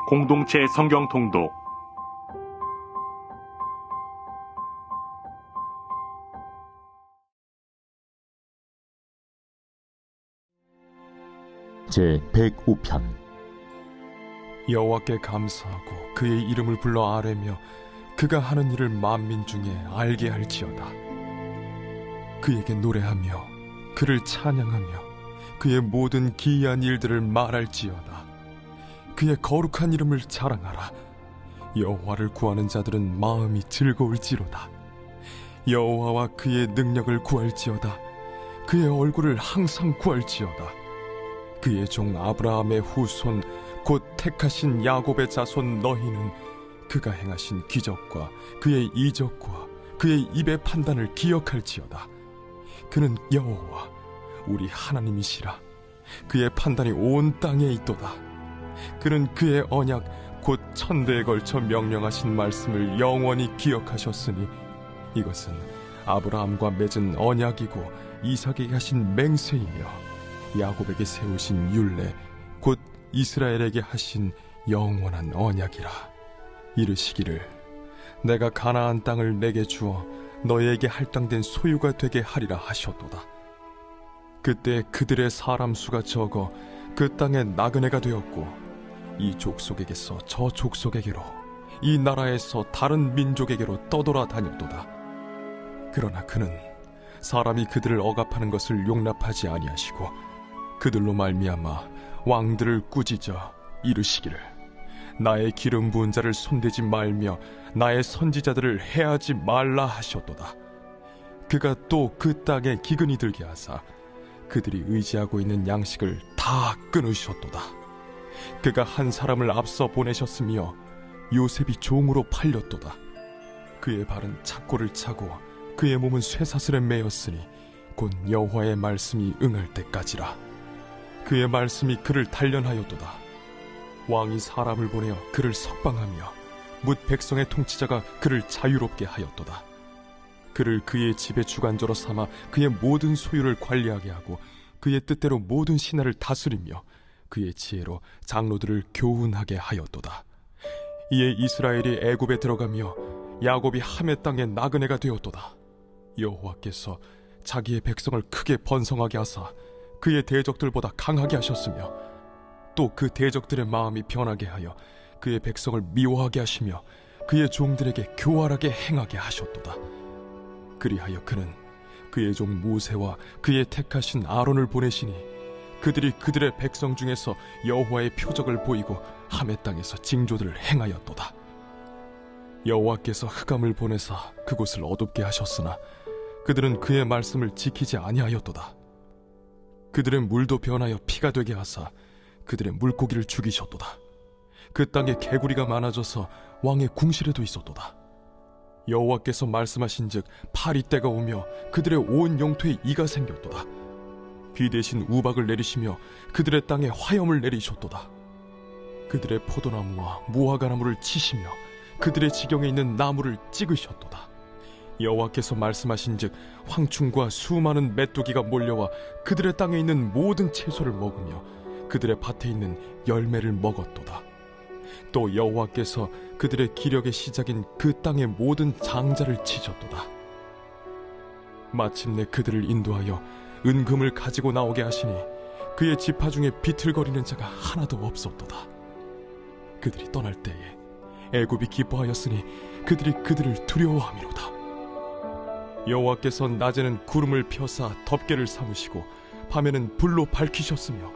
공동체 성경 통독 제105편. 여호와께 감사하고 그의 이름을 불러 아뢰며 그가 하는 일을 만민 중에 알게 할지어다. 그에게 노래하며 그를 찬양하며 그의 모든 기이한 일들을 말할지어다. 그의 거룩한 이름을 자랑하라. 여호와를 구하는 자들은 마음이 즐거울지로다. 여호와와 그의 능력을 구할지어다. 그의 얼굴을 항상 구할지어다. 그의 종 아브라함의 후손 곧 택하신 야곱의 자손 너희는 그가 행하신 기적과 그의 이적과 그의 입의 판단을 기억할지어다. 그는 여호와 우리 하나님이시라. 그의 판단이 온 땅에 있도다. 그는 그의 언약 곧 천대에 걸쳐 명령하신 말씀을 영원히 기억하셨으니 이것은 아브라함과 맺은 언약이고 이삭에게 하신 맹세이며 야곱에게 세우신 율례 곧 이스라엘에게 하신 영원한 언약이라. 이르시기를 내가 가나안 땅을 내게 주어 너희에게 할당된 소유가 되게 하리라 하셨도다. 그때 그들의 사람 수가 적어 그 땅에 나그네가 되었고 이 족속에게서 저 족속에게로 이 나라에서 다른 민족에게로 떠돌아 다녔도다. 그러나 그는 사람이 그들을 억압하는 것을 용납하지 아니하시고 그들로 말미암아 왕들을 꾸짖어 이르시기를 나의 기름 부은 자를 손대지 말며 나의 선지자들을 해하지 말라 하셨도다. 그가 또 그 땅에 기근이 들게 하사 그들이 의지하고 있는 양식을 다 끊으셨도다. 그가 한 사람을 앞서 보내셨으며 요셉이 종으로 팔렸도다. 그의 발은 착고를 차고 그의 몸은 쇠사슬에 매였으니 곧 여호와의 말씀이 응할 때까지라. 그의 말씀이 그를 단련하였도다. 왕이 사람을 보내어 그를 석방하며 뭇 백성의 통치자가 그를 자유롭게 하였도다. 그를 그의 집의 주관자로 삼아 그의 모든 소유를 관리하게 하고 그의 뜻대로 모든 신하를 다스리며 그의 지혜로 장로들을 교훈하게 하였도다. 이에 이스라엘이 애굽에 들어가며 야곱이 함의 땅에 나그네가 되었도다. 여호와께서 자기의 백성을 크게 번성하게 하사 그의 대적들보다 강하게 하셨으며 또 그 대적들의 마음이 변하게 하여 그의 백성을 미워하게 하시며 그의 종들에게 교활하게 행하게 하셨도다. 그리하여 그는 그의 종 모세와 그의 택하신 아론을 보내시니 그들이 그들의 백성 중에서 여호와의 표적을 보이고 함의 땅에서 징조들을 행하였도다. 여호와께서 흑암을 보내사 그곳을 어둡게 하셨으나 그들은 그의 말씀을 지키지 아니하였도다. 그들의 물도 변하여 피가 되게 하사 그들의 물고기를 죽이셨도다. 그 땅에 개구리가 많아져서 왕의 궁실에도 있었도다. 여호와께서 말씀하신즉 파리 때가 오며 그들의 온 영토에 이가 생겼도다. 비 대신 우박을 내리시며 그들의 땅에 화염을 내리셨도다. 그들의 포도나무와 무화과나무를 치시며 그들의 지경에 있는 나무를 찍으셨도다. 여호와께서 말씀하신즉 황충과 수많은 메뚜기가 몰려와 그들의 땅에 있는 모든 채소를 먹으며 그들의 밭에 있는 열매를 먹었도다. 또 여호와께서 그들의 기력의 시작인 그 땅의 모든 장자를 치셨도다. 마침내 그들을 인도하여 은금을 가지고 나오게 하시니 그의 지파 중에 비틀거리는 자가 하나도 없었도다. 그들이 떠날 때에 애굽이 기뻐하였으니 그들이 그들을 두려워함이로다. 여호와께서 낮에는 구름을 펴사 덮개를 삼으시고 밤에는 불로 밝히셨으며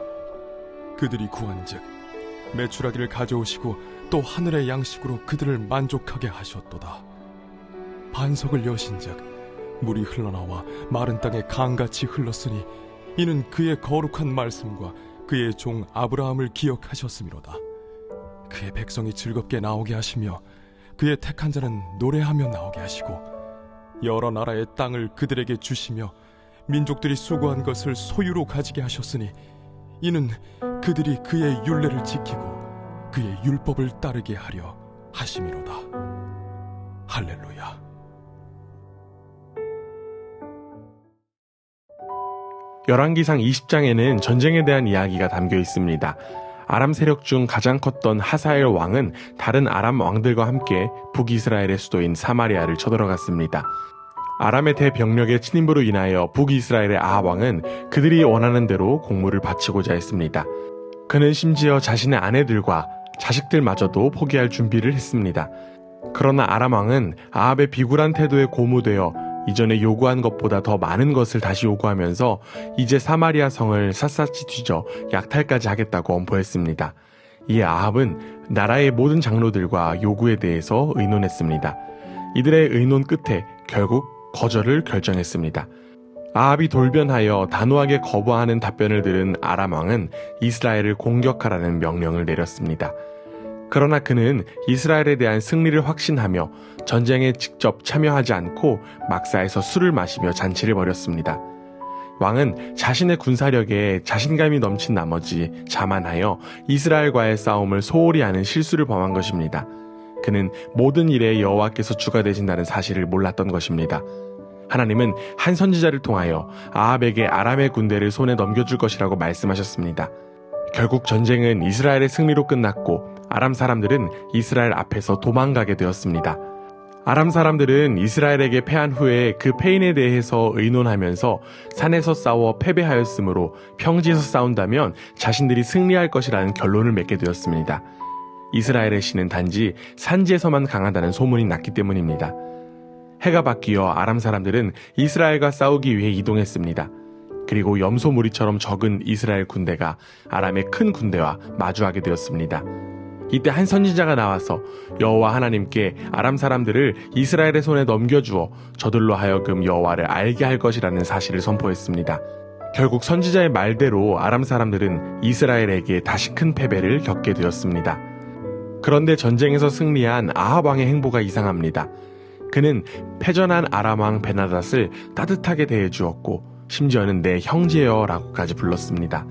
그들이 구한즉 메추라기를 가져오시고 또 하늘의 양식으로 그들을 만족하게 하셨도다. 반석을 여신즉 물이 흘러나와 마른 땅에 강같이 흘렀으니 이는 그의 거룩한 말씀과 그의 종 아브라함을 기억하셨음이로다. 그의 백성이 즐겁게 나오게 하시며 그의 택한 자는 노래하며 나오게 하시고 여러 나라의 땅을 그들에게 주시며 민족들이 수고한 것을 소유로 가지게 하셨으니 이는 그들이 그의 율례를 지키고 그의 율법을 따르게 하려 하심이로다. 할렐루야. 열왕기상 20장에는 전쟁에 대한 이야기가 담겨 있습니다. 아람 세력 중 가장 컸던 하사엘 왕은 다른 아람 왕들과 함께 북이스라엘의 수도인 사마리아를 쳐들어갔습니다. 아람의 대병력의 침입으로 인하여 북이스라엘의 아합 왕은 그들이 원하는 대로 공물을 바치고자 했습니다. 그는 심지어 자신의 아내들과 자식들마저도 포기할 준비를 했습니다. 그러나 아람 왕은 아합의 비굴한 태도에 고무되어 이전에 요구한 것보다 더 많은 것을 다시 요구하면서 이제 사마리아 성을 샅샅이 뒤져 약탈까지 하겠다고 엄포했습니다. 이에 아합은 나라의 모든 장로들과 요구에 대해서 의논했습니다. 이들의 의논 끝에 결국 거절을 결정했습니다. 아합이 돌변하여 단호하게 거부하는 답변을 들은 아람 왕은 이스라엘을 공격하라는 명령을 내렸습니다. 그러나 그는 이스라엘에 대한 승리를 확신하며 전쟁에 직접 참여하지 않고 막사에서 술을 마시며 잔치를 벌였습니다. 왕은 자신의 군사력에 자신감이 넘친 나머지 자만하여 이스라엘과의 싸움을 소홀히 하는 실수를 범한 것입니다. 그는 모든 일에 여호와께서 주가 되신다는 사실을 몰랐던 것입니다. 하나님은 한 선지자를 통하여 아합에게 아람의 군대를 손에 넘겨줄 것이라고 말씀하셨습니다. 결국 전쟁은 이스라엘의 승리로 끝났고 아람 사람들은 이스라엘 앞에서 도망가게 되었습니다. 아람 사람들은 이스라엘에게 패한 후에 그 패인에 대해서 의논하면서 산에서 싸워 패배하였으므로 평지에서 싸운다면 자신들이 승리할 것이라는 결론을 맺게 되었습니다. 이스라엘의 신은 단지 산지에서만 강하다는 소문이 났기 때문입니다. 해가 바뀌어 아람 사람들은 이스라엘과 싸우기 위해 이동했습니다. 그리고 염소무리처럼 적은 이스라엘 군대가 아람의 큰 군대와 마주하게 되었습니다. 이때 한 선지자가 나와서 여호와 하나님께 아람 사람들을 이스라엘의 손에 넘겨주어 저들로 하여금 여호와를 알게 할 것이라는 사실을 선포했습니다. 결국 선지자의 말대로 아람 사람들은 이스라엘에게 다시 큰 패배를 겪게 되었습니다. 그런데 전쟁에서 승리한 아합 왕의 행보가 이상합니다. 그는 패전한 아람 왕 베나닷을 따뜻하게 대해주었고 심지어는 내 형제여 라고까지 불렀습니다.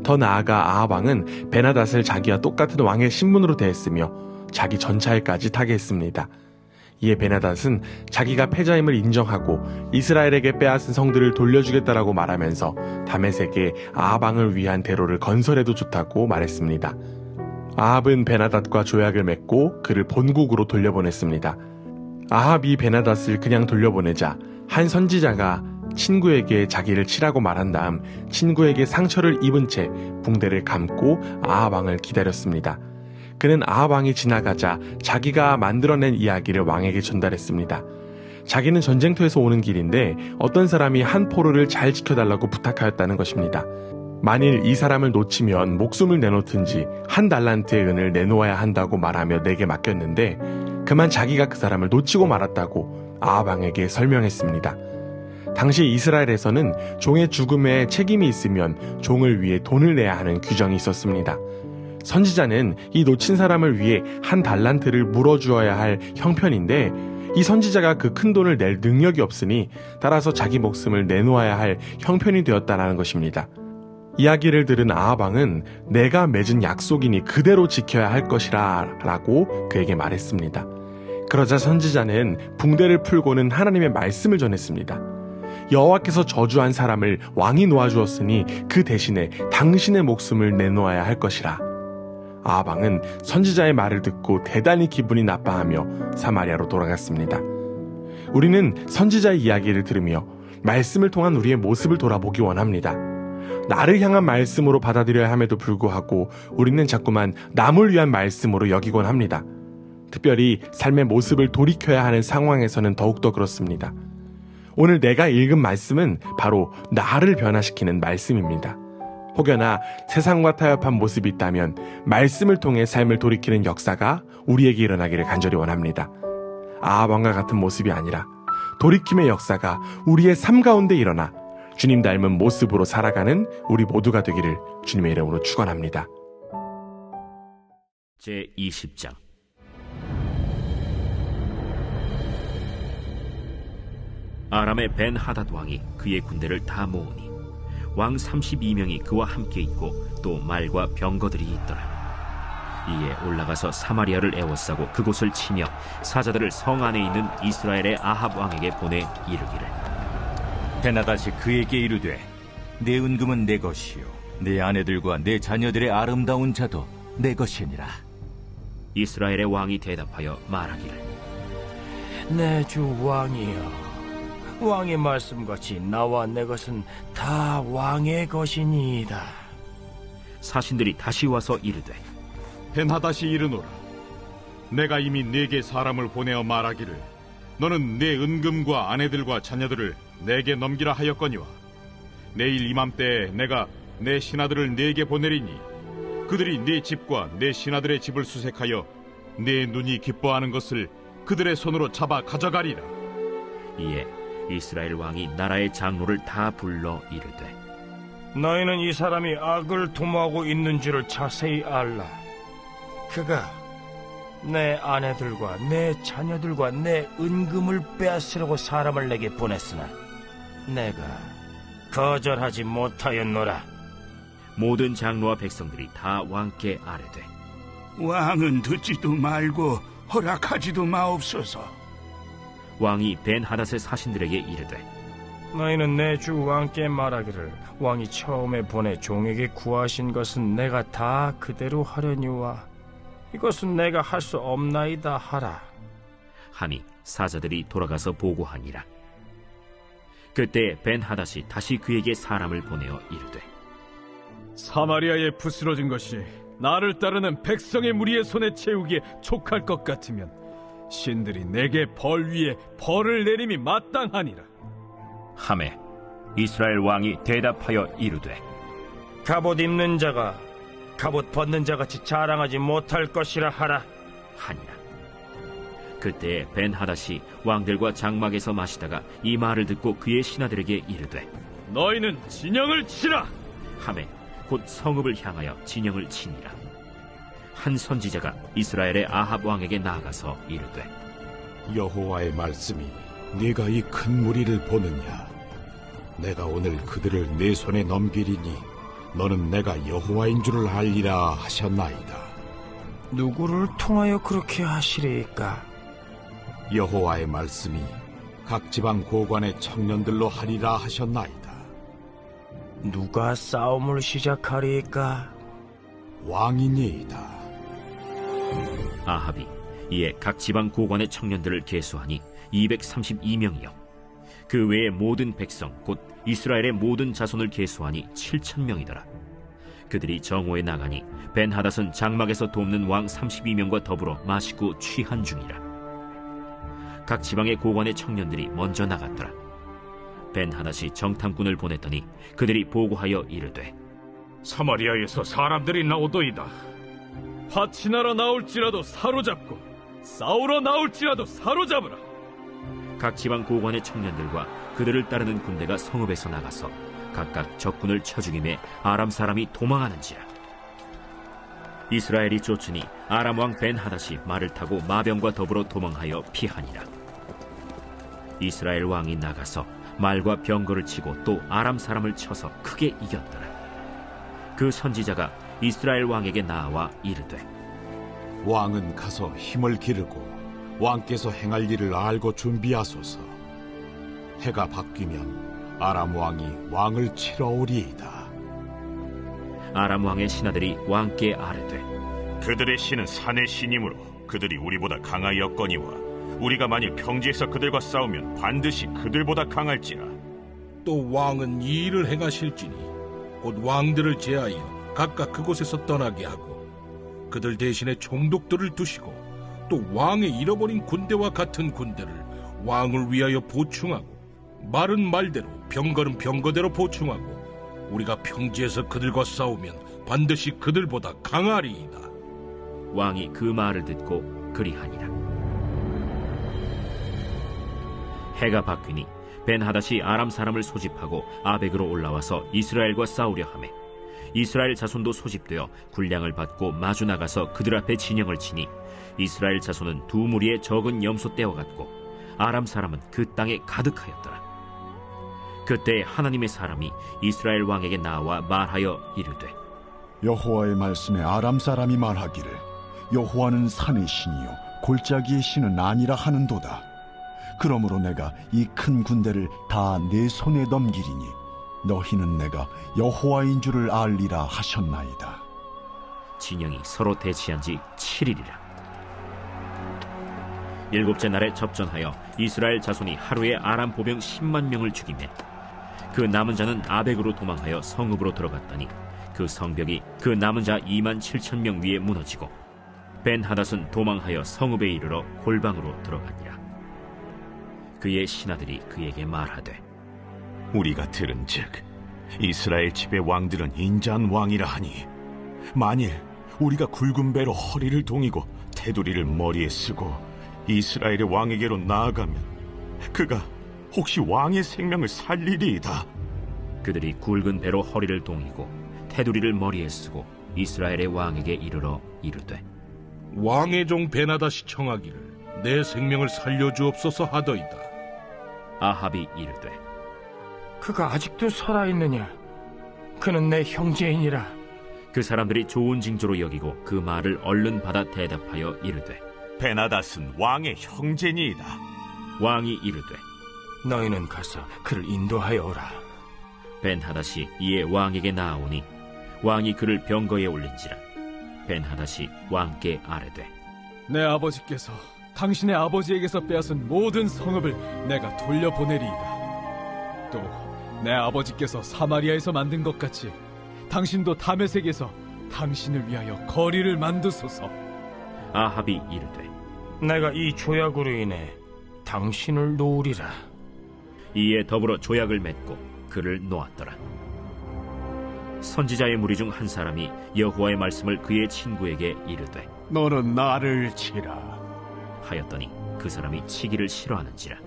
더 나아가 아합 왕은 베나닷을 자기와 똑같은 왕의 신분으로 대했으며 자기 전차에까지 타게 했습니다. 이에 베나닷은 자기가 패자임을 인정하고 이스라엘에게 빼앗은 성들을 돌려주겠다라고 말하면서 다메섹에 아합 왕을 위한 대로를 건설해도 좋다고 말했습니다. 아합은 베나닷과 조약을 맺고 그를 본국으로 돌려보냈습니다. 아합이 베나닷을 그냥 돌려보내자 한 선지자가 친구에게 자기를 치라고 말한 다음 친구에게 상처를 입은 채 붕대를 감고 아합 왕을 기다렸습니다. 그는 아합 왕이 지나가자 자기가 만들어낸 이야기를 왕에게 전달했습니다. 자기는 전쟁터에서 오는 길인데 어떤 사람이 한 포로를 잘 지켜달라고 부탁하였다는 것입니다. 만일 이 사람을 놓치면 목숨을 내놓든지 한 달란트의 은을 내놓아야 한다고 말하며 내게 맡겼는데 그만 자기가 그 사람을 놓치고 말았다고 아합 왕에게 설명했습니다. 당시 이스라엘에서는 종의 죽음에 책임이 있으면 종을 위해 돈을 내야 하는 규정이 있었습니다. 선지자는 이 놓친 사람을 위해 한 달란트를 물어주어야 할 형편인데 이 선지자가 그 큰 돈을 낼 능력이 없으니 따라서 자기 목숨을 내놓아야 할 형편이 되었다는 것입니다. 이야기를 들은 아합 왕은 내가 맺은 약속이니 그대로 지켜야 할 것이라 라고 그에게 말했습니다. 그러자 선지자는 붕대를 풀고는 하나님의 말씀을 전했습니다. 여호와께서 저주한 사람을 왕이 놓아주었으니 그 대신에 당신의 목숨을 내놓아야 할 것이라. 아합 왕은 선지자의 말을 듣고 대단히 기분이 나빠하며 사마리아로 돌아갔습니다. 우리는 선지자의 이야기를 들으며 말씀을 통한 우리의 모습을 돌아보기 원합니다. 나를 향한 말씀으로 받아들여야 함에도 불구하고 우리는 자꾸만 남을 위한 말씀으로 여기곤 합니다. 특별히 삶의 모습을 돌이켜야 하는 상황에서는 더욱더 그렇습니다. 오늘 내가 읽은 말씀은 바로 나를 변화시키는 말씀입니다. 혹여나 세상과 타협한 모습이 있다면 말씀을 통해 삶을 돌이키는 역사가 우리에게 일어나기를 간절히 원합니다. 아합 왕과 같은 모습이 아니라 돌이킴의 역사가 우리의 삶 가운데 일어나 주님 닮은 모습으로 살아가는 우리 모두가 되기를 주님의 이름으로 축원합니다. 제20장 아람의 벤하닷 왕이 그의 군대를 다 모으니 왕 32명이 그와 함께 있고 또 말과 병거들이 있더라. 이에 올라가서 사마리아를 에워싸고 그곳을 치며 사자들을 성 안에 있는 이스라엘의 아합 왕에게 보내 이르기를 베나닷이 그에게 이르되 내 은금은 내 것이요 내 아내들과 내 자녀들의 아름다운 자도 내 것이니라. 이스라엘의 왕이 대답하여 말하기를 내 주 왕이여, 왕의 말씀같이 나와 내 것은 다 왕의 것이니이다. 사신들이 다시 와서 이르되 벤하닷이 이르노라. 내가 이미 네게 사람을 보내어 말하기를 너는 내 은금과 아내들과 자녀들을 내게 넘기라 하였거니와 내일 이맘때에 내가 내 신하들을 네게 보내리니 그들이 네 집과 내 신하들의 집을 수색하여 내 눈이 기뻐하는 것을 그들의 손으로 잡아 가져가리라. 이에 이스라엘 왕이 나라의 장로를 다 불러 이르되 너희는 이 사람이 악을 도모하고 있는 줄을 자세히 알라. 그가 내 아내들과 내 자녀들과 내 은금을 빼앗으려고 사람을 내게 보냈으나 내가 거절하지 못하였노라. 모든 장로와 백성들이 다 왕께 아뢰되 왕은 듣지도 말고 허락하지도 마옵소서. 왕이 벤하닷의 사신들에게 이르되 너희는 내 주 왕께 말하기를 왕이 처음에 보내 종에게 구하신 것은 내가 다 그대로 하려니와 이것은 내가 할 수 없나이다 하라. 하니 사자들이 돌아가서 보고하니라. 그때 벤하닷이 다시 그에게 사람을 보내어 이르되 사마리아에 부스러진 것이 나를 따르는 백성의 무리의 손에 채우기에 족할 것 같으면 신들이 내게 벌 위에 벌을 내림이 마땅하니라. 하매 이스라엘 왕이 대답하여 이르되 갑옷 입는 자가 갑옷 벗는 자같이 자랑하지 못할 것이라 하라 하니라. 그때 벤하닷이 왕들과 장막에서 마시다가 이 말을 듣고 그의 신하들에게 이르되 너희는 진영을 치라. 하매 곧 성읍을 향하여 진영을 치니라. 한 선지자가 이스라엘의 아합 왕에게 나아가서 이르되 여호와의 말씀이 네가 이 큰 무리를 보느냐? 내가 오늘 그들을 내 손에 넘기리니 너는 내가 여호와인 줄을 알리라 하셨나이다. 누구를 통하여 그렇게 하시리까? 여호와의 말씀이 각 지방 고관의 청년들로 하리라 하셨나이다. 누가 싸움을 시작하리까? 왕이니이다. 아합이 이에 각 지방 고관의 청년들을 계수하니 232명이요 그 외의 모든 백성 곧 이스라엘의 모든 자손을 계수하니 7,000명이더라. 그들이 정오에 나가니 벤하닷은 장막에서 돕는 왕 32명과 더불어 마시고 취한 중이라. 각 지방의 고관의 청년들이 먼저 나갔더라. 벤하닷이 정탐꾼을 보냈더니 그들이 보고하여 이르되 사마리아에서 사람들이 나오도이다. 파치나러 나올지라도 사로잡고 싸우러 나올지라도 사로잡으라. 각 지방 고관의 청년들과 그들을 따르는 군대가 성읍에서 나가서 각각 적군을 쳐 죽임에 아람 사람이 도망하는지라. 이스라엘이 쫓으니 아람 왕 벤하닷이 말을 타고 마병과 더불어 도망하여 피하니라. 이스라엘 왕이 나가서 말과 병거를 치고 또 아람 사람을 쳐서 크게 이겼더라. 그 선지자가 이스라엘 왕에게 나와 이르되 왕은 가서 힘을 기르고 왕께서 행할 일을 알고 준비하소서. 해가 바뀌면 아람 왕이 왕을 치러 오리이다. 아람 왕의 신하들이 왕께 아뢰되 그들의 신은 산의 신이므로 그들이 우리보다 강하였거니와 우리가 만일 평지에서 그들과 싸우면 반드시 그들보다 강할지라. 또 왕은 이 일을 행하실지니 곧 왕들을 제하여 각각 그곳에서 떠나게 하고 그들 대신에 총독들을 두시고 또 왕의 잃어버린 군대와 같은 군대를 왕을 위하여 보충하고 말은 말대로 병거는 병거대로 보충하고 우리가 평지에서 그들과 싸우면 반드시 그들보다 강하리이다. 왕이 그 말을 듣고 그리하니라. 해가 바뀌니 벤하닷이 아람 사람을 소집하고 아벡으로 올라와서 이스라엘과 싸우려 하매 이스라엘 자손도 소집되어 군량을 받고 마주 나가서 그들 앞에 진영을 치니 이스라엘 자손은 두 무리의 적은 염소 떼와 같고 아람 사람은 그 땅에 가득하였더라. 그때 하나님의 사람이 이스라엘 왕에게 나와 말하여 이르되 여호와의 말씀에 아람 사람이 말하기를 여호와는 산의 신이요 골짜기의 신은 아니라 하는도다. 그러므로 내가 이 큰 군대를 다 내 손에 넘기리니 너희는 내가 여호와인 줄을 알리라 하셨나이다. 진영이 서로 대치한 지 7일이라. 일곱째 날에 접전하여 이스라엘 자손이 하루에 아람 보병 10만 명을 죽이매 그 남은 자는 아벡으로 도망하여 성읍으로 들어갔더니 그 성벽이 그 남은 자 2만 7천 명 위에 무너지고 벤하닷은 도망하여 성읍에 이르러 골방으로 들어가니라. 그의 신하들이 그에게 말하되 우리가 들은즉 이스라엘 집의 왕들은 인자한 왕이라 하니 만일 우리가 굵은 배로 허리를 동이고 테두리를 머리에 쓰고 이스라엘의 왕에게로 나아가면 그가 혹시 왕의 생명을 살리리이다. 그들이 굵은 배로 허리를 동이고 테두리를 머리에 쓰고 이스라엘의 왕에게 이르러 이르되 왕의 종 베나닷이 청하기를 내 생명을 살려주옵소서 하더이다. 아합이 이르되 그가 아직도 살아있느냐? 그는 내 형제이니라. 그 사람들이 좋은 징조로 여기고 그 말을 얼른 받아 대답하여 이르되 베나닷은 왕의 형제니이다. 왕이 이르되 너희는 가서 그를 인도하여 오라. 벤하닷이 이에 왕에게 나아오니 왕이 그를 병거에 올린지라. 벤하닷이 왕께 아뢰되 내 아버지께서 당신의 아버지에게서 빼앗은 모든 성읍을 내가 돌려보내리이다. 또 내 아버지께서 사마리아에서 만든 것 같이 당신도 다메섹에서 당신을 위하여 거리를 만드소서. 아합이 이르되 내가 이 조약으로 인해 당신을 놓으리라. 이에 더불어 조약을 맺고 그를 놓았더라. 선지자의 무리 중 한 사람이 여호와의 말씀을 그의 친구에게 이르되 너는 나를 치라 하였더니 그 사람이 치기를 싫어하는지라.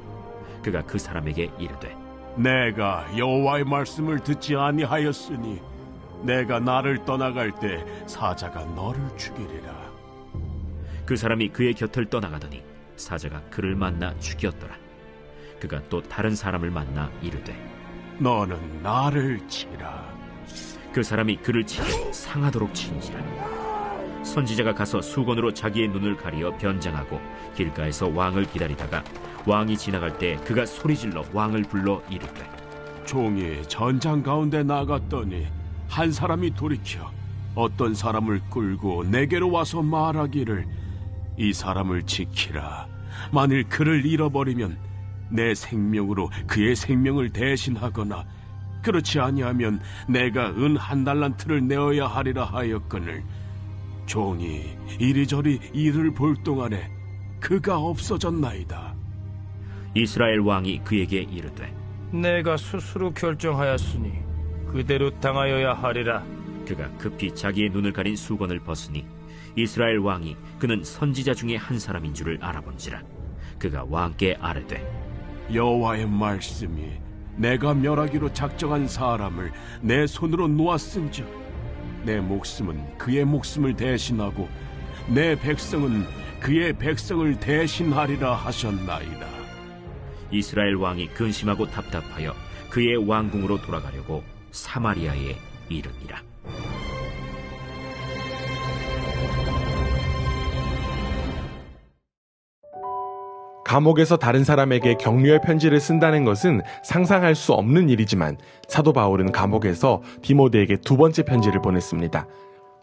그가 그 사람에게 이르되 내가 여호와의 말씀을 듣지 아니하였으니 내가 나를 떠나갈 때 사자가 너를 죽이리라. 그 사람이 그의 곁을 떠나가더니 사자가 그를 만나 죽였더라. 그가 또 다른 사람을 만나 이르되 너는 나를 치라. 그 사람이 그를 치되 상하도록 친지라. 선지자가 가서 수건으로 자기의 눈을 가리어 변장하고 길가에서 왕을 기다리다가 왕이 지나갈 때 그가 소리질러 왕을 불러 이르되 종이 전장 가운데 나갔더니 한 사람이 돌이켜 어떤 사람을 끌고 내게로 와서 말하기를 이 사람을 지키라. 만일 그를 잃어버리면 내 생명으로 그의 생명을 대신하거나 그렇지 아니하면 내가 은 1달란트를 내어야 하리라 하였거늘 종이 이리저리 이를 볼 동안에 그가 없어졌나이다. 이스라엘 왕이 그에게 이르되 내가 스스로 결정하였으니 그대로 당하여야 하리라. 그가 급히 자기의 눈을 가린 수건을 벗으니 이스라엘 왕이 그는 선지자 중에 한 사람인 줄을 알아본지라. 그가 왕께 아뢰되 여호와의 말씀이 내가 멸하기로 작정한 사람을 내 손으로 놓았은즉 내 목숨은 그의 목숨을 대신하고 내 백성은 그의 백성을 대신하리라 하셨나이다. 이스라엘 왕이 근심하고 답답하여 그의 왕궁으로 돌아가려고 사마리아에 이르니라. 감옥에서 다른 사람에게 격려의 편지를 쓴다는 것은 상상할 수 없는 일이지만 사도 바울은 감옥에서 디모데에게 2번째 편지를 보냈습니다.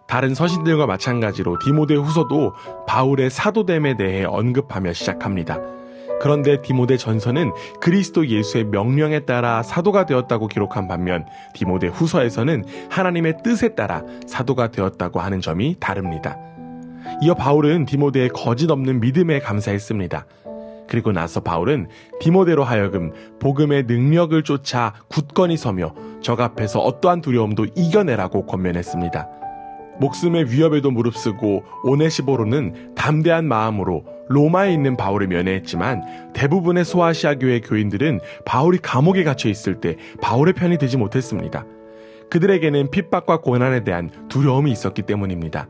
다른 서신들과 마찬가지로 디모데 후서도 바울의 사도됨에 대해 언급하며 시작합니다. 그런데 디모데 전서는 그리스도 예수의 명령에 따라 사도가 되었다고 기록한 반면 디모데 후서에서는 하나님의 뜻에 따라 사도가 되었다고 하는 점이 다릅니다. 이어 바울은 디모데의 거짓 없는 믿음에 감사했습니다. 그리고 나서 바울은 디모데로 하여금 복음의 능력을 쫓아 굳건히 서며 적 앞에서 어떠한 두려움도 이겨내라고 권면했습니다. 목숨의 위협에도 무릅쓰고 오네시보로는 담대한 마음으로 로마에 있는 바울을 면회했지만 대부분의 소아시아 교회 교인들은 바울이 감옥에 갇혀 있을 때 바울의 편이 되지 못했습니다. 그들에게는 핍박과 고난에 대한 두려움이 있었기 때문입니다.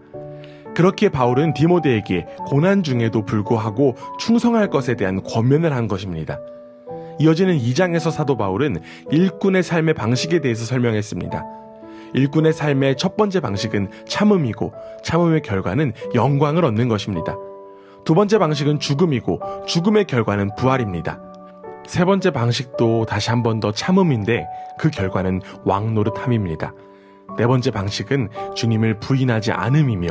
그렇기에 바울은 디모데에게 고난 중에도 불구하고 충성할 것에 대한 권면을 한 것입니다. 이어지는 2장에서 사도 바울은 일꾼의 삶의 방식에 대해서 설명했습니다. 일꾼의 삶의 첫 번째 방식은 참음이고 참음의 결과는 영광을 얻는 것입니다. 두 번째 방식은 죽음이고 죽음의 결과는 부활입니다. 세 번째 방식도 다시 한 번 더 참음인데 그 결과는 왕 노릇함입니다. 네 번째 방식은 주님을 부인하지 않음이며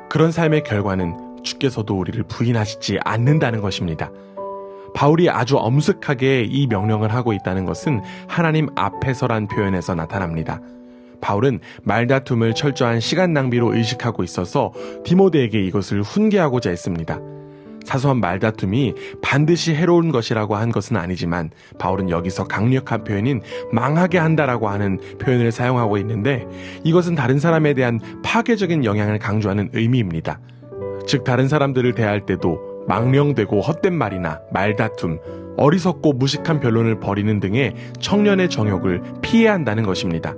그런 삶의 결과는 주께서도 우리를 부인하시지 않는다는 것입니다. 바울이 아주 엄숙하게 이 명령을 하고 있다는 것은 하나님 앞에서란 표현에서 나타납니다. 바울은 말다툼을 철저한 시간 낭비로 의식하고 있어서 디모데에게 이것을 훈계하고자 했습니다. 사소한 말다툼이 반드시 해로운 것이라고 한 것은 아니지만 바울은 여기서 강력한 표현인 망하게 한다라고 하는 표현을 사용하고 있는데 이것은 다른 사람에 대한 파괴적인 영향을 강조하는 의미입니다. 즉 다른 사람들을 대할 때도 망령되고 헛된 말이나 말다툼, 어리석고 무식한 변론을 벌이는 등의 청년의 정욕을 피해야 한다는 것입니다.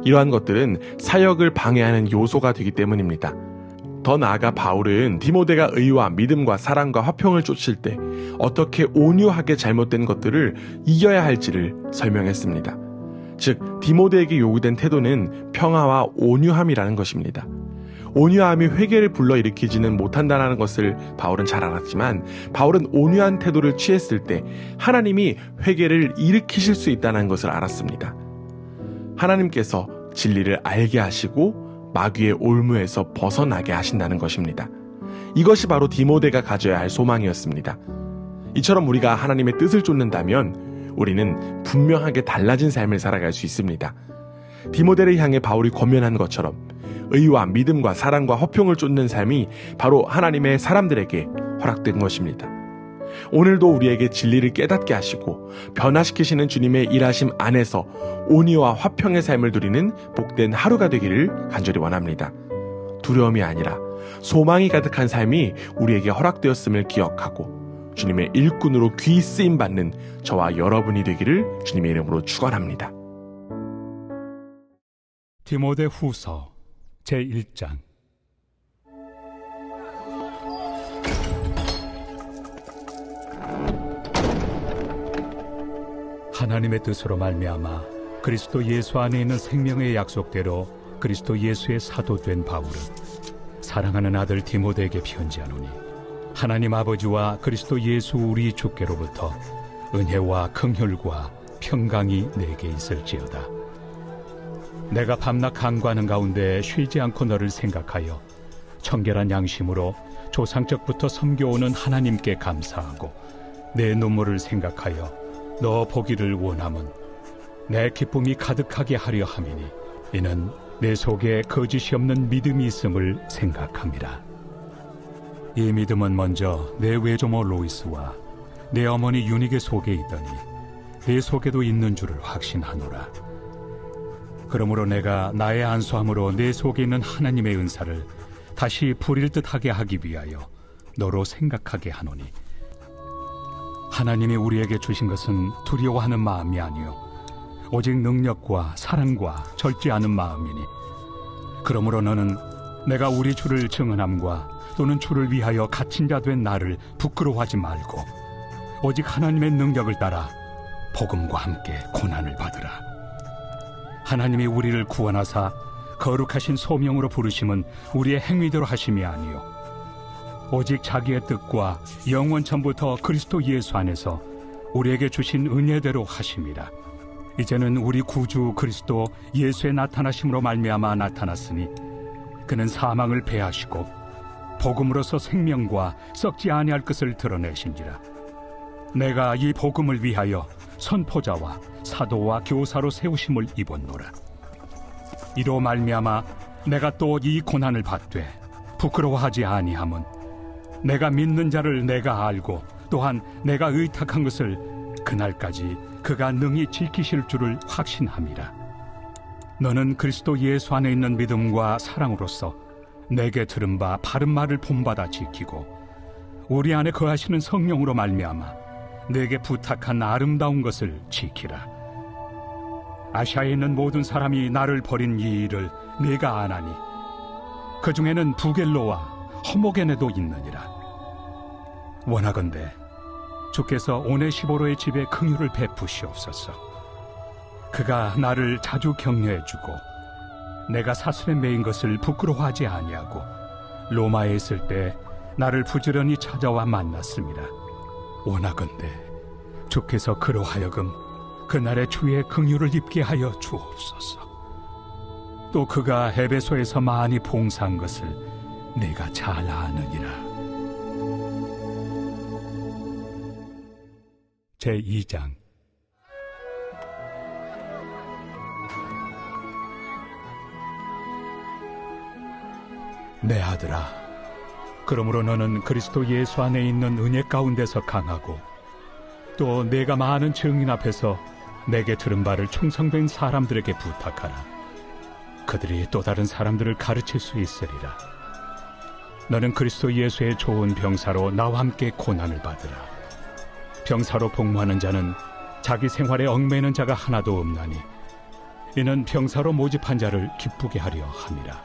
이러한 것들은 사역을 방해하는 요소가 되기 때문입니다. 더 나아가 바울은 디모데가 의와 믿음과 사랑과 화평을 쫓을 때 어떻게 온유하게 잘못된 것들을 이겨야 할지를 설명했습니다. 즉 디모데에게 요구된 태도는 평화와 온유함이라는 것입니다. 온유함이 회개를 불러일으키지는 못한다는 것을 바울은 잘 알았지만 바울은 온유한 태도를 취했을 때 하나님이 회개를 일으키실 수 있다는 것을 알았습니다. 하나님께서 진리를 알게 하시고 마귀의 올무에서 벗어나게 하신다는 것입니다. 이것이 바로 디모데가 가져야 할 소망이었습니다. 이처럼 우리가 하나님의 뜻을 쫓는다면 우리는 분명하게 달라진 삶을 살아갈 수 있습니다. 디모데를 향해 바울이 권면한 것처럼 의와 믿음과 사랑과 화평을 쫓는 삶이 바로 하나님의 사람들에게 허락된 것입니다. 오늘도 우리에게 진리를 깨닫게 하시고 변화시키시는 주님의 일하심 안에서 온유와 화평의 삶을 누리는 복된 하루가 되기를 간절히 원합니다. 두려움이 아니라 소망이 가득한 삶이 우리에게 허락되었음을 기억하고 주님의 일꾼으로 귀 쓰임 받는 저와 여러분이 되기를 주님의 이름으로 축원합니다. 디모데 후서 제1장. 하나님의 뜻으로 말미암아 그리스도 예수 안에 있는 생명의 약속대로 그리스도 예수의 사도된 바울은 사랑하는 아들 디모데에게 편지하노니 하나님 아버지와 그리스도 예수 우리 주께로부터 은혜와 긍휼과 평강이 내게 있을지어다. 내가 밤낮 간구하는 가운데 쉬지 않고 너를 생각하여 청결한 양심으로 조상적부터 섬겨오는 하나님께 감사하고 내 눈물을 생각하여 너 보기를 원함은 내 기쁨이 가득하게 하려 함이니 이는 내 속에 거짓이 없는 믿음이 있음을 생각함이라. 이 믿음은 먼저 내 외조모 로이스와 내 어머니 유니게 속에 있더니 내 속에도 있는 줄을 확신하노라. 그러므로 내가 나의 안수함으로 내 속에 있는 하나님의 은사를 다시 부릴 듯하게 하기 위하여 너로 생각하게 하노니 하나님이 우리에게 주신 것은 두려워하는 마음이 아니요 오직 능력과 사랑과 절제 않은 마음이니 그러므로 너는 내가 우리 주를 증언함과 또는 주를 위하여 갇힌 자 된 나를 부끄러워하지 말고 오직 하나님의 능력을 따라 복음과 함께 고난을 받으라. 하나님이 우리를 구원하사 거룩하신 소명으로 부르심은 우리의 행위대로 하심이 아니요 오직 자기의 뜻과 영원 전부터 그리스도 예수 안에서 우리에게 주신 은혜대로 하심이라. 이제는 우리 구주 그리스도 예수의 나타나심으로 말미암아 나타났으니 그는 사망을 패하시고 복음으로서 생명과 썩지 아니할 것을 드러내신지라. 내가 이 복음을 위하여 선포자와 사도와 교사로 세우심을 입었노라. 이로 말미암아 내가 또 이 고난을 받되 부끄러워하지 아니함은 내가 믿는 자를 내가 알고 또한 내가 의탁한 것을 그날까지 그가 능히 지키실 줄을 확신함이라. 너는 그리스도 예수 안에 있는 믿음과 사랑으로서 내게 들은 바 바른 말을 본받아 지키고 우리 안에 거하시는 성령으로 말미암아 내게 부탁한 아름다운 것을 지키라. 아시아에 있는 모든 사람이 나를 버린 이 일을 내가 아나니 그 중에는 부겔로와 허모게네도 있느니라. 원하건대 주께서 오네시보로의 집에 긍휼을 베푸시옵소서. 그가 나를 자주 격려해주고 내가 사슬에 매인 것을 부끄러워하지 아니하고 로마에 있을 때 나를 부지런히 찾아와 만났습니다. 원하건대 주께서 그로 하여금 그날의 주의 긍휼을 입게 하여 주옵소서. 또 그가 에베소에서 많이 봉사한 것을 내가 잘 아느니라. 제2장. 내 아들아, 그러므로 너는 그리스도 예수 안에 있는 은혜 가운데서 강하고 또 내가 많은 증인 앞에서 내게 들은 바를 충성된 사람들에게 부탁하라. 그들이 또 다른 사람들을 가르칠 수 있으리라. 너는 그리스도 예수의 좋은 병사로 나와 함께 고난을 받으라. 병사로 복무하는 자는 자기 생활에 얽매이는 자가 하나도 없나니 이는 병사로 모집한 자를 기쁘게 하려 함이라.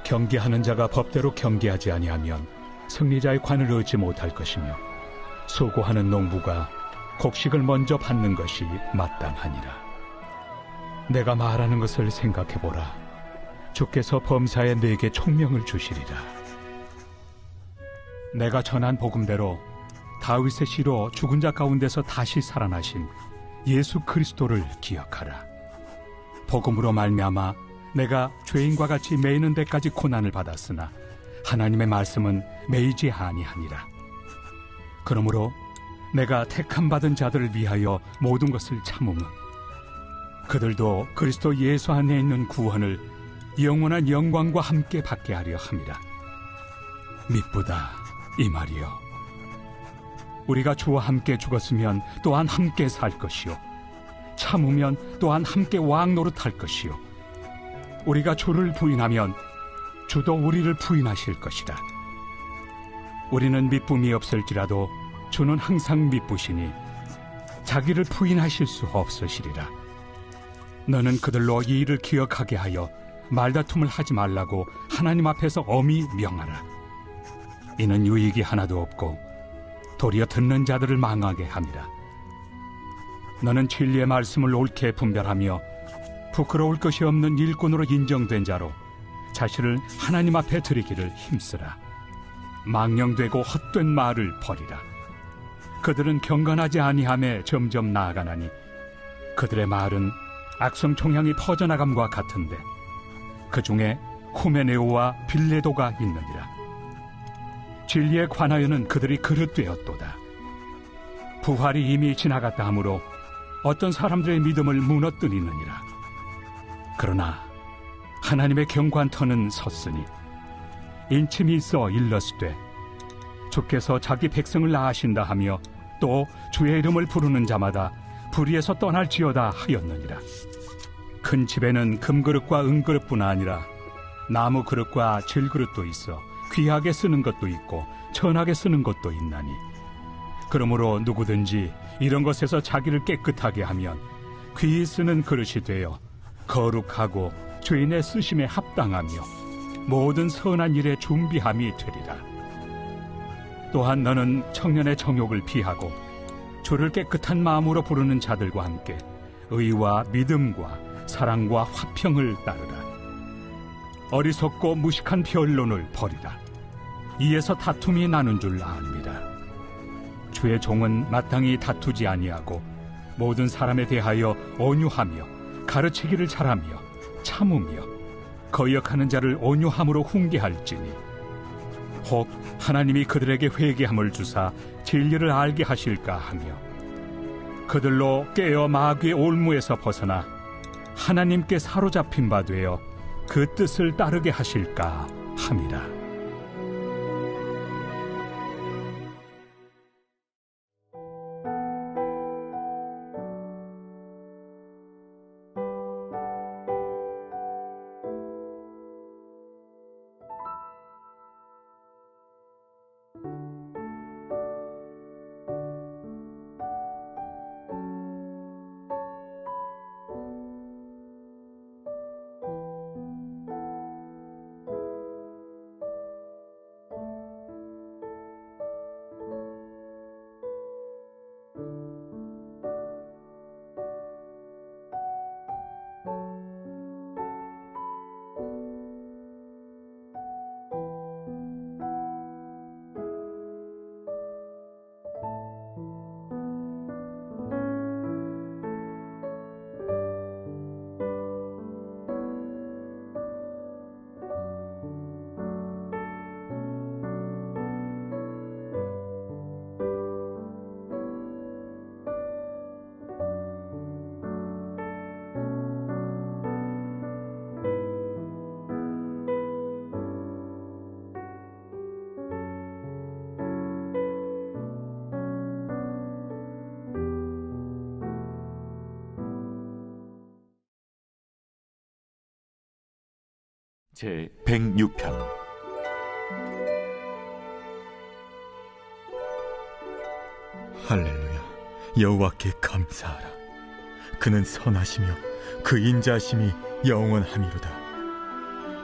경계하는 자가 법대로 경계하지 아니하면 승리자의 관을 얻지 못할 것이며 수고하는 농부가 곡식을 먼저 받는 것이 마땅하니라. 내가 말하는 것을 생각해보라. 주께서 범사에 내게 총명을 주시리라. 내가 전한 복음대로 다윗의 씨로 죽은 자 가운데서 다시 살아나신 예수 그리스도를 기억하라. 복음으로 말미암아 내가 죄인과 같이 매이는 데까지 고난을 받았으나 하나님의 말씀은 매이지 아니하니라. 그러므로 내가 택함 받은 자들을 위하여 모든 것을 참음은 그들도 그리스도 예수 안에 있는 구원을 영원한 영광과 함께 받게 하려 함이라. 미쁘다 이 말이요. 우리가 주와 함께 죽었으면 또한 함께 살 것이요, 참으면 또한 함께 왕 노릇할 것이요, 우리가 주를 부인하면 주도 우리를 부인하실 것이라. 우리는 미쁨이 없을지라도 주는 항상 미쁘시니 자기를 부인하실 수 없으시리라. 너는 그들로 이 일을 기억하게 하여 말다툼을 하지 말라고 하나님 앞에서 엄히 명하라. 이는 유익이 하나도 없고 도리어 듣는 자들을 망하게 함이라. 너는 진리의 말씀을 옳게 분별하며 부끄러울 것이 없는 일꾼으로 인정된 자로 자신을 하나님 앞에 드리기를 힘쓰라. 망령되고 헛된 말을 버리라. 그들은 경건하지 아니함에 점점 나아가나니 그들의 말은 악성 총향이 퍼져나감과 같은데 그 중에 후메네오와 빌레도가 있느니라. 진리에 관하여는 그들이 그릇되었도다. 부활이 이미 지나갔다 하므로 어떤 사람들의 믿음을 무너뜨리느니라. 그러나 하나님의 경관터는 섰으니 인침이 있어 일렀으되 주께서 자기 백성을 낳으신다 하며 또 주의 이름을 부르는 자마다 불의에서 떠날지어다 하였느니라. 큰 집에는 금그릇과 은그릇뿐 아니라 나무 그릇과 질그릇도 있어 귀하게 쓰는 것도 있고 천하게 쓰는 것도 있나니 그러므로 누구든지 이런 것에서 자기를 깨끗하게 하면 귀히 쓰는 그릇이 되어 거룩하고 주인의 쓰심에 합당하며 모든 선한 일에 준비함이 되리라. 또한 너는 청년의 정욕을 피하고 주를 깨끗한 마음으로 부르는 자들과 함께 의와 믿음과 사랑과 화평을 따르라. 어리석고 무식한 변론을 버리라. 이에서 다툼이 나는 줄 압니다. 주의 종은 마땅히 다투지 아니하고 모든 사람에 대하여 온유하며 가르치기를 잘하며 참으며 거역하는 자를 온유함으로 훈계할지니 혹 하나님이 그들에게 회개함을 주사 진리를 알게 하실까 하며 그들로 깨어 마귀의 올무에서 벗어나 하나님께 사로잡힌 바 되어 그 뜻을 따르게 하실까 함이라. 제 106편. 할렐루야. 여호와께 감사하라. 그는 선하시며 그 인자하심이 영원함이로다.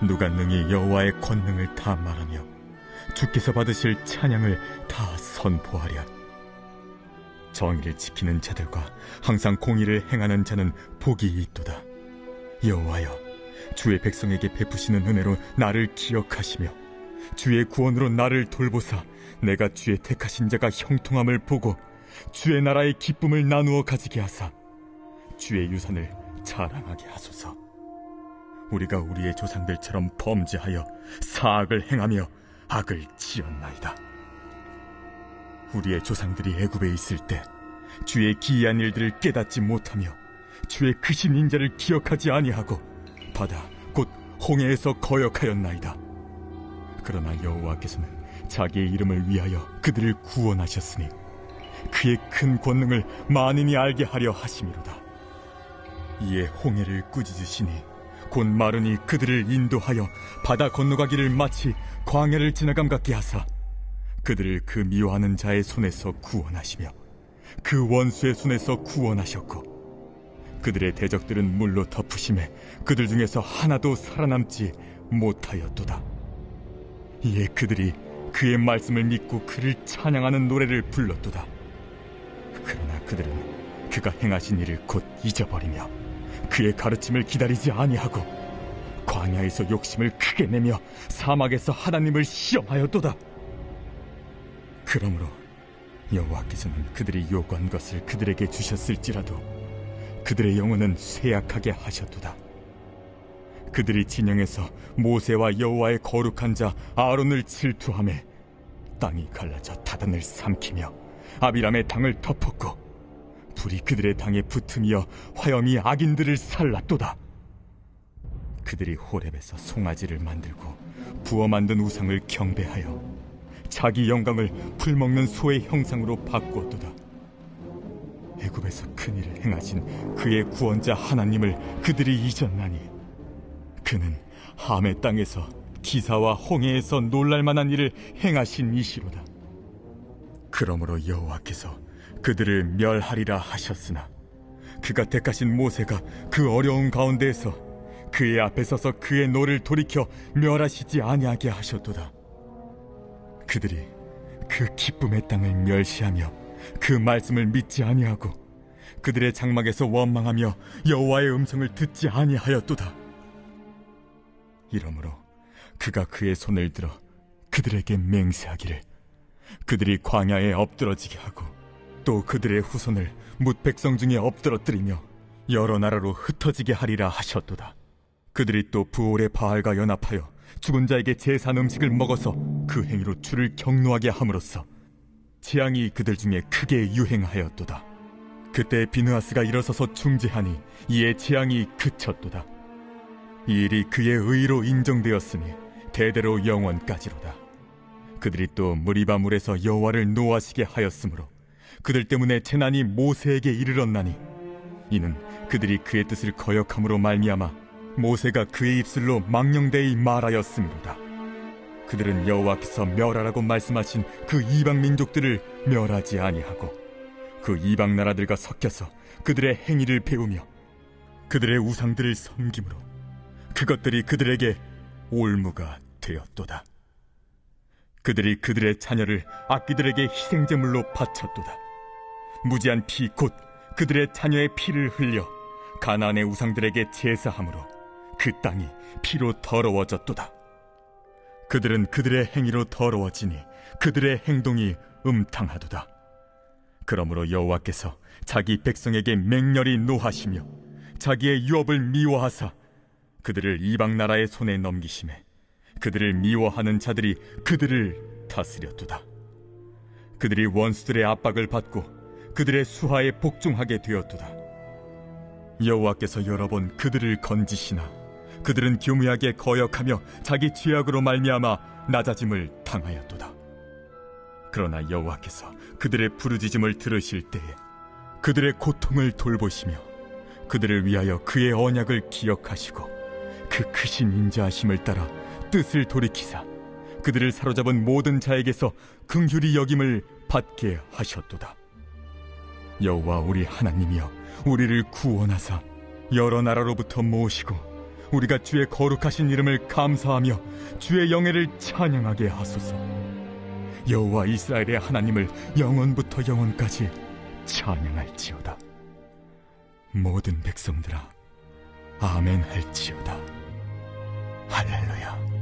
누가 능히 여호와의 권능을 다 말하며 주께서 받으실 찬양을 다 선포하랴. 정의를 지키는 자들과 항상 공의를 행하는 자는 복이 있도다. 여호와여, 주의 백성에게 베푸시는 은혜로 나를 기억하시며 주의 구원으로 나를 돌보사 내가 주의 택하신 자가 형통함을 보고 주의 나라의 기쁨을 나누어 가지게 하사 주의 유산을 자랑하게 하소서. 우리가 우리의 조상들처럼 범죄하여 사악을 행하며 악을 지었나이다. 우리의 조상들이 애굽에 있을 때 주의 기이한 일들을 깨닫지 못하며 주의 크신 인자를 기억하지 아니하고 바다 곧 홍해에서 거역하였나이다. 그러나 여호와께서는 자기의 이름을 위하여 그들을 구원하셨으니 그의 큰 권능을 만인이 알게 하려 하심이로다. 이에 홍해를 꾸짖으시니 곧 마르니 그들을 인도하여 바다 건너가기를 마치 광야를 지나감 같게 하사 그들을 그 미워하는 자의 손에서 구원하시며 그 원수의 손에서 구원하셨고 그들의 대적들은 물로 덮으심에 그들 중에서 하나도 살아남지 못하였도다. 이에 그들이 그의 말씀을 믿고 그를 찬양하는 노래를 불렀도다. 그러나 그들은 그가 행하신 일을 곧 잊어버리며 그의 가르침을 기다리지 아니하고 광야에서 욕심을 크게 내며 사막에서 하나님을 시험하였도다. 그러므로 여호와께서는 그들이 요구한 것을 그들에게 주셨을지라도 그들의 영혼은 쇠약하게 하셨도다. 그들이 진영에서 모세와 여호와의 거룩한 자 아론을 질투하며 땅이 갈라져 다단을 삼키며 아비람의 당을 덮었고 불이 그들의 당에 붙으며 화염이 악인들을 살랐도다. 그들이 호렙에서 송아지를 만들고 부어 만든 우상을 경배하여 자기 영광을 풀먹는 소의 형상으로 바꾸었도다. 애굽에서 큰 일을 행하신 그의 구원자 하나님을 그들이 잊었나니 그는 함의 땅에서 기사와 홍해에서 놀랄만한 일을 행하신 이시로다. 그러므로 여호와께서 그들을 멸하리라 하셨으나 그가 택하신 모세가 그 어려운 가운데에서 그의 앞에 서서 그의 노를 돌이켜 멸하시지 아니하게 하셨도다. 그들이 그 기쁨의 땅을 멸시하며 그 말씀을 믿지 아니하고 그들의 장막에서 원망하며 여호와의 음성을 듣지 아니하였도다. 이러므로 그가 그의 손을 들어 그들에게 맹세하기를 그들이 광야에 엎드러지게 하고 또 그들의 후손을 뭇 백성 중에 엎드러뜨리며 여러 나라로 흩어지게 하리라 하셨도다. 그들이 또 부올의 바알과 연합하여 죽은 자에게 제산 음식을 먹어서 그 행위로 주를 경노하게 함으로써 재앙이 그들 중에 크게 유행하였도다. 그때 비느하스가 일어서서 중재하니 이에 재앙이 그쳤도다. 이 일이 그의 의로 인정되었으니 대대로 영원까지로다. 그들이 또 무리바 물에서 여호와를 노하시게 하였으므로 그들 때문에 재난이 모세에게 이르렀나니 이는 그들이 그의 뜻을 거역함으로 말미암아 모세가 그의 입술로 망령되이 말하였음이로다. 그들은 여호와께서 멸하라고 말씀하신 그 이방 민족들을 멸하지 아니하고 그 이방 나라들과 섞여서 그들의 행위를 배우며 그들의 우상들을 섬김으로 그것들이 그들에게 올무가 되었도다. 그들이 그들의 자녀를 악귀들에게 희생제물로 바쳤도다. 무지한 피 곧 그들의 자녀의 피를 흘려 가나안의 우상들에게 제사함으로 그 땅이 피로 더러워졌도다. 그들은 그들의 행위로 더러워지니 그들의 행동이 음탕하도다. 그러므로 여호와께서 자기 백성에게 맹렬히 노하시며 자기의 유업을 미워하사 그들을 이방 나라의 손에 넘기심에 그들을 미워하는 자들이 그들을 다스렸도다. 그들이 원수들의 압박을 받고 그들의 수하에 복종하게 되었도다. 여호와께서 여러 번 그들을 건지시나 그들은 교묘하게 거역하며 자기 죄악으로 말미암아 낮아짐을 당하였도다. 그러나 여호와께서 그들의 부르짖음을 들으실 때에 그들의 고통을 돌보시며 그들을 위하여 그의 언약을 기억하시고 그 크신 인자하심을 따라 뜻을 돌이키사 그들을 사로잡은 모든 자에게서 긍휼히 여김을 받게 하셨도다. 여호와 우리 하나님이여, 우리를 구원하사 여러 나라로부터 모으시고 우리가 주의 거룩하신 이름을 감사하며 주의 영예를 찬양하게 하소서. 여호와 이스라엘의 하나님을 영원부터 영원까지 찬양할지어다. 모든 백성들아, 아멘 할지어다. 할렐루야.